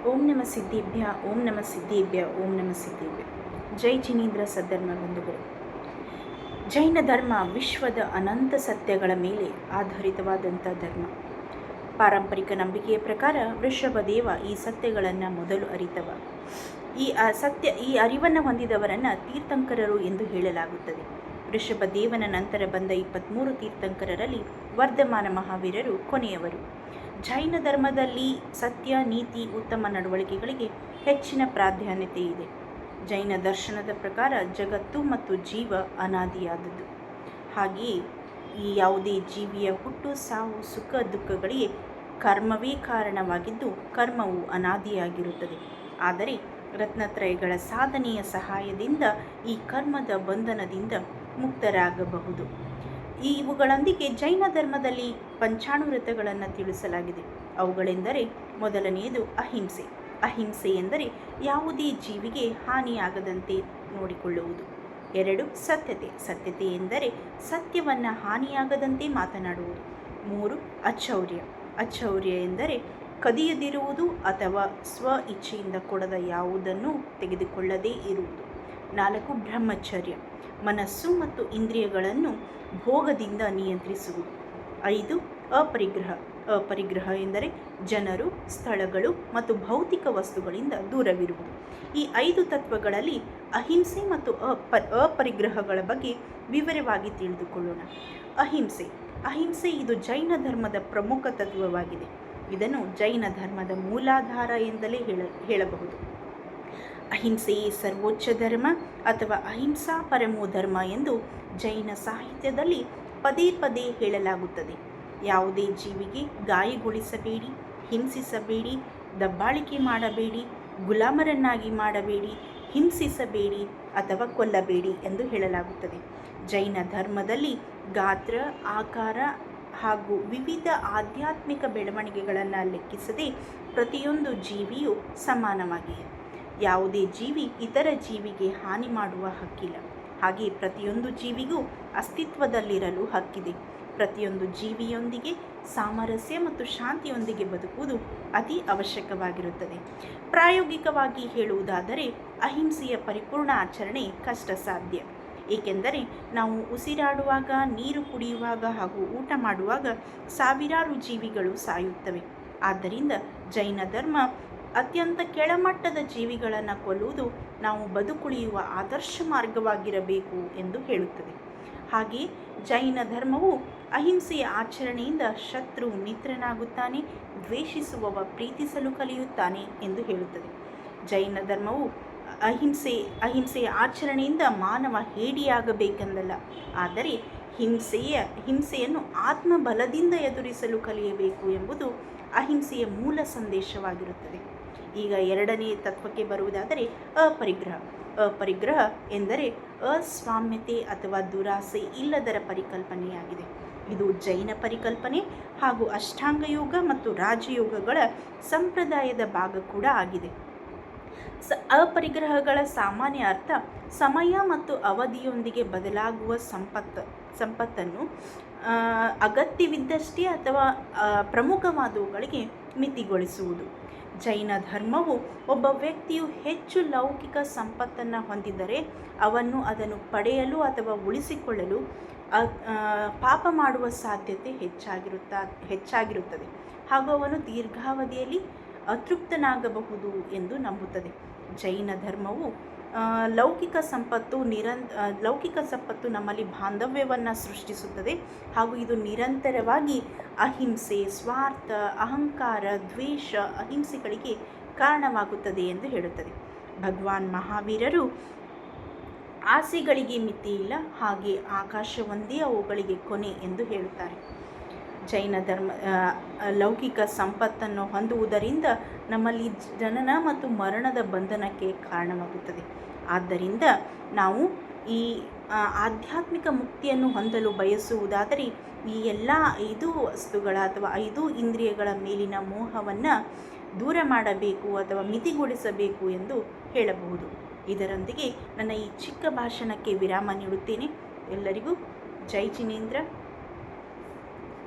ಓಂ ನಮ ಸಿದ್ಧಿಭ್ಯ ಓಂ ನಮ ಸಿದ್ಧಿಭ್ಯ ಓಂ ನಮ ಸಿದ್ಧಿಭ್ಯ. ಜೈ ಜಿನೇಂದ್ರ ಸದ್ಧರ್ಮ ಬಂಧುಗಳು. ಜೈನ ಧರ್ಮ ವಿಶ್ವದ ಅನಂತ ಸತ್ಯಗಳ ಮೇಲೆ ಆಧಾರಿತವಾದಂಥ ಧರ್ಮ. ಪಾರಂಪರಿಕ ನಂಬಿಕೆಯ ಪ್ರಕಾರ ವೃಷಭದೇವ ಈ ಸತ್ಯಗಳನ್ನು ಮೊದಲು ಅರಿತವ. ಈ ಅರಿವನ್ನು ಹೊಂದಿದವರನ್ನು ತೀರ್ಥಂಕರರು ಎಂದು ಹೇಳಲಾಗುತ್ತದೆ. ವೃಷಭದೇವನ ನಂತರ ಬಂದ 23 ತೀರ್ಥಂಕರರಲ್ಲಿ ವರ್ಧಮಾನ ಮಹಾವೀರರು ಕೊನೆಯವರು. ಜೈನ ಧರ್ಮದಲ್ಲಿ ಸತ್ಯ, ನೀತಿ, ಉತ್ತಮ ನಡವಳಿಕೆಗಳಿಗೆ ಹೆಚ್ಚಿನ ಪ್ರಾಧಾನ್ಯತೆ ಇದೆ. ಜೈನ ದರ್ಶನದ ಪ್ರಕಾರ ಜಗತ್ತು ಮತ್ತು ಜೀವ ಅನಾದಿಯಾದದ್ದು. ಹಾಗೆಯೇ ಈ ಯಾವುದೇ ಜೀವಿಯ ಹುಟ್ಟು, ಸಾವು, ಸುಖ, ದುಃಖಗಳಿಗೆ ಕರ್ಮವೇ ಕಾರಣವಾಗಿದ್ದು ಕರ್ಮವು ಅನಾದಿಯಾಗಿರುತ್ತದೆ. ಆದರೆ ರತ್ನತ್ರಯಗಳ ಸಾಧನೆಯ ಸಹಾಯದಿಂದ ಈ ಕರ್ಮದ ಬಂಧನದಿಂದ ಮುಕ್ತರಾಗಬಹುದು. ಇವುಗಳೊಂದಿಗೆ ಜೈನ ಧರ್ಮದಲ್ಲಿ ಪಂಚಾಣು ವ್ರತಗಳನ್ನು ತಿಳಿಸಲಾಗಿದೆ. ಅವುಗಳೆಂದರೆ ಮೊದಲನೆಯದು ಅಹಿಂಸೆ. ಅಹಿಂಸೆ ಎಂದರೆ ಯಾವುದೇ ಜೀವಿಗೆ ಹಾನಿಯಾಗದಂತೆ ನೋಡಿಕೊಳ್ಳುವುದು. 2 ಸತ್ಯತೆ. ಸತ್ಯತೆ ಎಂದರೆ ಸತ್ಯವನ್ನು ಹಾನಿಯಾಗದಂತೆ ಮಾತನಾಡುವುದು. 3 ಅಚೌರ್ಯ. ಅಚೌರ್ಯ ಎಂದರೆ ಕದಿಯದಿರುವುದು ಅಥವಾ ಸ್ವ ಇಚ್ಛೆಯಿಂದ ಕೊಡದ ಯಾವುದನ್ನು ತೆಗೆದುಕೊಳ್ಳದೇ ಇರುವುದು. 4 ಬ್ರಹ್ಮಚರ್ಯ. ಮನಸ್ಸು ಮತ್ತು ಇಂದ್ರಿಯಗಳನ್ನು ಭೋಗದಿಂದ ನಿಯಂತ್ರಿಸುವುದು. 5 ಅಪರಿಗ್ರಹ. ಅಪರಿಗ್ರಹ ಎಂದರೆ ಜನರು, ಸ್ಥಳಗಳು ಮತ್ತು ಭೌತಿಕ ವಸ್ತುಗಳಿಂದ ದೂರವಿರುವುದು. ಈ 5 ತತ್ವಗಳಲ್ಲಿ ಅಹಿಂಸೆ ಮತ್ತು ಅಪರಿಗ್ರಹಗಳ ಬಗ್ಗೆ ವಿವರವಾಗಿ ತಿಳಿದುಕೊಳ್ಳೋಣ. ಅಹಿಂಸೆ. ಅಹಿಂಸೆ ಇದು ಜೈನ ಧರ್ಮದ ಪ್ರಮುಖ ತತ್ವವಾಗಿದೆ. ಇದನ್ನು ಜೈನ ಧರ್ಮದ ಮೂಲಾಧಾರ ಎಂದಲೇ ಹೇಳಬಹುದು. ಅಹಿಂಸೆಯೇ ಸರ್ವೋಚ್ಚ ಧರ್ಮ ಅಥವಾ ಅಹಿಂಸಾ ಪರಮೋ ಧರ್ಮ ಎಂದು ಜೈನ ಸಾಹಿತ್ಯದಲ್ಲಿ ಪದೇ ಪದೇ ಹೇಳಲಾಗುತ್ತದೆ. ಯಾವುದೇ ಜೀವಿಗೆ ಗಾಯಗೊಳಿಸಬೇಡಿ, ಹಿಂಸಿಸಬೇಡಿ, ದಬ್ಬಾಳಿಕೆ ಮಾಡಬೇಡಿ, ಗುಲಾಮರನ್ನಾಗಿ ಮಾಡಬೇಡಿ, ಹಿಂಸಿಸಬೇಡಿ ಅಥವಾ ಕೊಲ್ಲಬೇಡಿ ಎಂದು ಹೇಳಲಾಗುತ್ತದೆ. ಜೈನ ಧರ್ಮದಲ್ಲಿ ಗಾತ್ರ, ಆಕಾರ ಹಾಗೂ ವಿವಿಧ ಆಧ್ಯಾತ್ಮಿಕ ಬೆಳವಣಿಗೆಗಳನ್ನು ಲೆಕ್ಕಿಸದೆ ಪ್ರತಿಯೊಂದು ಜೀವಿಯೂ ಸಮಾನವಾಗಿದೆ. ಯಾವುದೇ ಜೀವಿ ಇತರ ಜೀವಿಗೆ ಹಾನಿ ಮಾಡುವ ಹಕ್ಕಿಲ್ಲ. ಹಾಗೆ ಪ್ರತಿಯೊಂದು ಜೀವಿಗೂ ಅಸ್ತಿತ್ವದಲ್ಲಿರಲು ಹಕ್ಕಿದೆ. ಪ್ರತಿಯೊಂದು ಜೀವಿಯೊಂದಿಗೆ ಸಾಮರಸ್ಯ ಮತ್ತು ಶಾಂತಿಯೊಂದಿಗೆ ಬದುಕುವುದು ಅತಿ ಅವಶ್ಯಕವಾಗಿರುತ್ತದೆ. ಪ್ರಾಯೋಗಿಕವಾಗಿ ಹೇಳುವುದಾದರೆ ಅಹಿಂಸೆಯ ಪರಿಪೂರ್ಣ ಆಚರಣೆ ಕಷ್ಟ ಸಾಧ್ಯ. ಏಕೆಂದರೆ ನಾವು ಉಸಿರಾಡುವಾಗ, ನೀರು ಕುಡಿಯುವಾಗ ಹಾಗೂ ಊಟ ಮಾಡುವಾಗ ಸಾವಿರಾರು ಜೀವಿಗಳು ಸಾಯುತ್ತವೆ. ಆದ್ದರಿಂದ ಜೈನ ಧರ್ಮ ಅತ್ಯಂತ ಕೆಳಮಟ್ಟದ ಜೀವಿಗಳನ್ನು ಕೊಲ್ಲುವುದು ನಾವು ಬದುಕುಳಿಯುವ ಆದರ್ಶ ಮಾರ್ಗವಾಗಿರಬೇಕು ಎಂದು ಹೇಳುತ್ತದೆ. ಹಾಗೆಯೇ ಜೈನ ಧರ್ಮವು ಅಹಿಂಸೆಯ ಆಚರಣೆಯಿಂದ ಶತ್ರು ಮಿತ್ರನಾಗುತ್ತಾನೆ, ದ್ವೇಷಿಸುವವ ಪ್ರೀತಿಸಲು ಕಲಿಯುತ್ತಾನೆ ಎಂದು ಹೇಳುತ್ತದೆ. ಜೈನ ಧರ್ಮವು ಅಹಿಂಸೆಯ ಆಚರಣೆಯಿಂದ ಮಾನವ ಹೇಡಿಯಾಗಬೇಕೆಂದಲ್ಲ, ಆದರೆ ಹಿಂಸೆಯನ್ನು ಆತ್ಮಬಲದಿಂದ ಎದುರಿಸಲು ಕಲಿಯಬೇಕು ಎಂಬುದು ಅಹಿಂಸೆಯ ಮೂಲ ಸಂದೇಶವಾಗಿರುತ್ತದೆ. ಈಗ 2ನೇ ತತ್ವಕ್ಕೆ ಬರುವುದಾದರೆ ಅಪರಿಗ್ರಹ. ಅಪರಿಗ್ರಹ ಎಂದರೆ ಅಸ್ವಾಮ್ಯತೆ ಅಥವಾ ದುರಾಸೆ ಇಲ್ಲದರ ಪರಿಕಲ್ಪನೆಯಾಗಿದೆ. ಇದು ಜೈನ ಪರಿಕಲ್ಪನೆ ಹಾಗೂ ಅಷ್ಟಾಂಗ ಯೋಗ ಮತ್ತು ರಾಜಯೋಗಗಳ ಸಂಪ್ರದಾಯದ ಭಾಗ ಕೂಡ ಆಗಿದೆ. ಅಪರಿಗ್ರಹಗಳ ಸಾಮಾನ್ಯ ಅರ್ಥ ಸಮಯ ಮತ್ತು ಅವಧಿಯೊಂದಿಗೆ ಬದಲಾಗುವ ಸಂಪತ್ತನ್ನು ಅಗತ್ಯವಿದ್ದಷ್ಟೇ ಅಥವಾ ಪ್ರಮುಖವಾದವುಗಳಿಗೆ ಮಿತಿಗೊಳಿಸುವುದು. ಜೈನ ಧರ್ಮವು ಒಬ್ಬ ವ್ಯಕ್ತಿಯು ಹೆಚ್ಚು ಲೌಕಿಕ ಸಂಪತ್ತನ್ನು ಹೊಂದಿದ್ದರೆ ಅದನ್ನು ಪಡೆಯಲು ಅಥವಾ ಉಳಿಸಿಕೊಳ್ಳಲು ಪಾಪ ಮಾಡುವ ಸಾಧ್ಯತೆ ಹೆಚ್ಚಾಗಿರುತ್ತದೆ ಹಾಗೂ ಅವನು ದೀರ್ಘಾವಧಿಯಲ್ಲಿ ಅತೃಪ್ತನಾಗಬಹುದು ಎಂದು ನಂಬುತ್ತದೆ. ಜೈನ ಧರ್ಮವು ಲೌಕಿಕ ಸಂಪತ್ತು ನಮ್ಮಲ್ಲಿ ಬಾಂಧವ್ಯವನ್ನು ಸೃಷ್ಟಿಸುತ್ತದೆ ಹಾಗೂ ಇದು ನಿರಂತರವಾಗಿ ಅಹಿಂಸೆ, ಸ್ವಾರ್ಥ, ಅಹಂಕಾರ, ದ್ವೇಷ, ಅಹಿಂಸೆಗಳಿಗೆ ಕಾರಣವಾಗುತ್ತದೆ ಎಂದು ಹೇಳುತ್ತದೆ. ಭಗವಾನ್ ಮಹಾವೀರರು ಆಸೆಗಳಿಗೆ ಮಿತಿ ಇಲ್ಲ, ಹಾಗೆ ಆಕಾಶ ಒಂದೇ ಅವುಗಳಿಗೆ ಕೊನೆ ಎಂದು ಹೇಳುತ್ತಾರೆ. ಜೈನ ಧರ್ಮ ಲೌಕಿಕ ಸಂಪತ್ತನ್ನು ಹೊಂದುವುದರಿಂದ ನಮ್ಮಲ್ಲಿ ಜನನ ಮತ್ತು ಮರಣದ ಬಂಧನಕ್ಕೆ ಕಾರಣವಾಗುತ್ತದೆ. ಆದ್ದರಿಂದ ನಾವು ಈ ಆಧ್ಯಾತ್ಮಿಕ ಮುಕ್ತಿಯನ್ನು ಹೊಂದಲು ಬಯಸುವುದಾದರೆ ಈ ಎಲ್ಲ 5 ವಸ್ತುಗಳ ಅಥವಾ 5 ಇಂದ್ರಿಯಗಳ ಮೇಲಿನ ಮೋಹವನ್ನು ದೂರ ಮಾಡಬೇಕು ಅಥವಾ ಮಿತಿಗೊಳಿಸಬೇಕು ಎಂದು ಹೇಳಬಹುದು. ಇದರೊಂದಿಗೆ ನನ್ನ ಈ ಚಿಕ್ಕ ಭಾಷಣಕ್ಕೆ ವಿರಾಮ ನೀಡುತ್ತೇನೆ. ಎಲ್ಲರಿಗೂ ಜೈ ಜಿನೇಂದ್ರ.